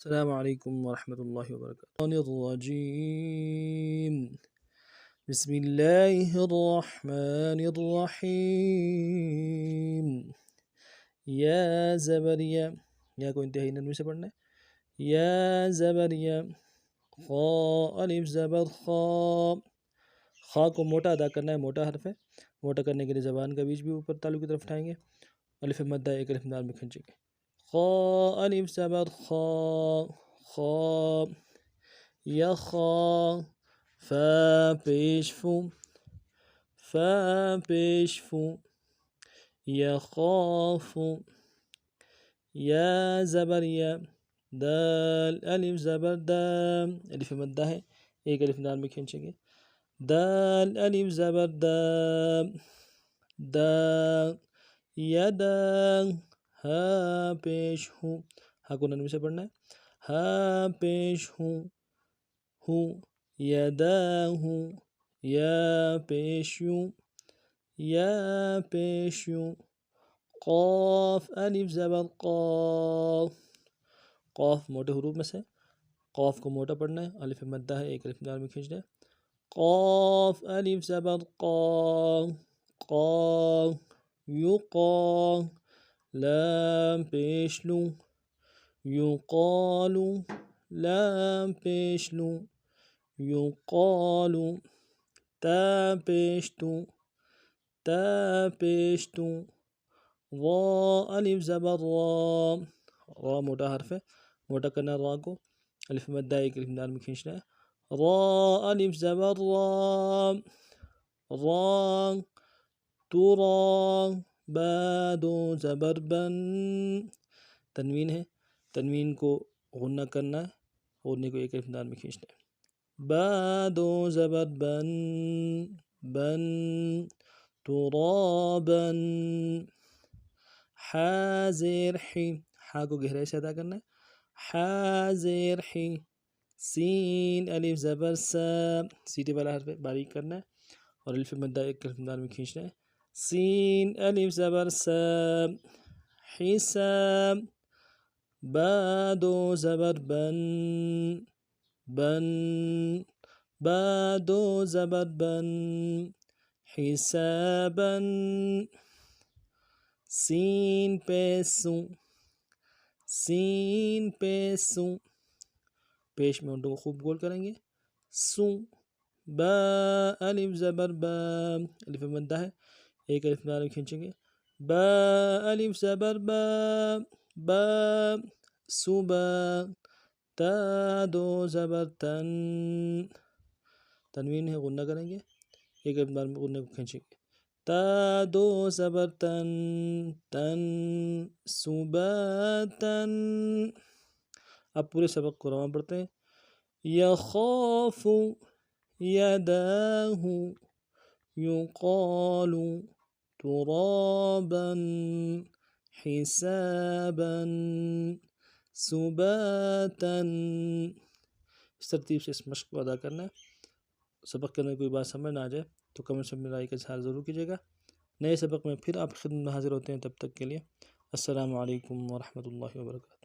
السلام علیکم ورحمۃ اللہ وبرکاتہ الرجیم بسم اللہ الرحمن الرحیم یا زبریہ، یا کو انتہائی نرمی سے پڑھنا ہے. یا زبریہ، خا الف زبر خا. خا کو موٹا ادا کرنا ہے، موٹا حرف ہے. موٹا کرنے کے لیے زبان کا بیچ بھی اوپر تالو کی طرف اٹھائیں گے. الف مدہ ایک الف دال میں کھینچیں گے. خا الف زبر خا خا. یخا فا پیش فو فا پیش فو. یخاف. یا زبر یا، دال الف زبر دال. الف مدہ ہے، ایک الف دال میں کھینچیں گے. دال الف زبر دال دا. یدا ہا پیش ہوں. ہا کو نرمی سے پڑھنا ہے. ہا پیش ہوں ہوں. یدا ہوں. یا پیش یوں یا پیش یوں. قاف الف زبر قاف. قاف موٹے حروف میں سے، قاف کو موٹا پڑھنا ہے. الف مدہ ہے، ایک الف دال میں کھینچنا ہے. قاف الف زبر قاف قاف. یقا لام پیش لوں. یقال لام پیش لوں. یقال تا پیش توں تا پیش توں. را الف زبر را. را موٹا حرف ہے، موٹا کرنا ہے را کو. الف مدہ ایک الف دال میں کھینچنا ہے. را الف زبر را را. ترا با دو زبر بن. تنوین ہے، تنوین کو غنہ کرنا ہے، غنے کو ایک الف دال میں کھینچنا ہے. با دو زبر بن بن. ترابا. حاضر حی، ہا کو گہرائی سے ادا کرنا ہے. حاضر حی. سین الف زبر سا. سیٹی والا حرف باریک کرنا ہے اور الف مدہ ایک الف دال میں کھینچنا ہے. سین الف زبر سا. حساب. با دو زبر بن بن. با دو زبر بن. حسابا. سین پیسوں سین پیسوں. پیش میں انٹوں کو خوب گول کریں گے. سوں. با الف زبر با. الف مدہ ہے، ایک الف دال میں کھینچیں گے. با الف زبر با با. صبا. تا دو زبر تن. تنوین ہے، غنہ کریں گے، ایک الف دال میں غنہ کو کھینچیں گے. تا دو زبر تن تن. صبا تن. اب پورے سبق کو رواں پڑھتے ہیں. یخاف یداہ. یقال ترابا. حسابا. سباتا. اس ترتیب سے اس مشق کو ادا کرنا ہے. سبق کے اندر کوئی بات سمجھ نہ آ جائے تو کمنٹس میں رائے کا اظہار ضرور کیجیے گا. نئے سبق میں پھر آپ کی خدمت میں حاضر ہوتے ہیں، تب تک کے لیے السلام علیکم ورحمۃ اللہ وبرکاتہ.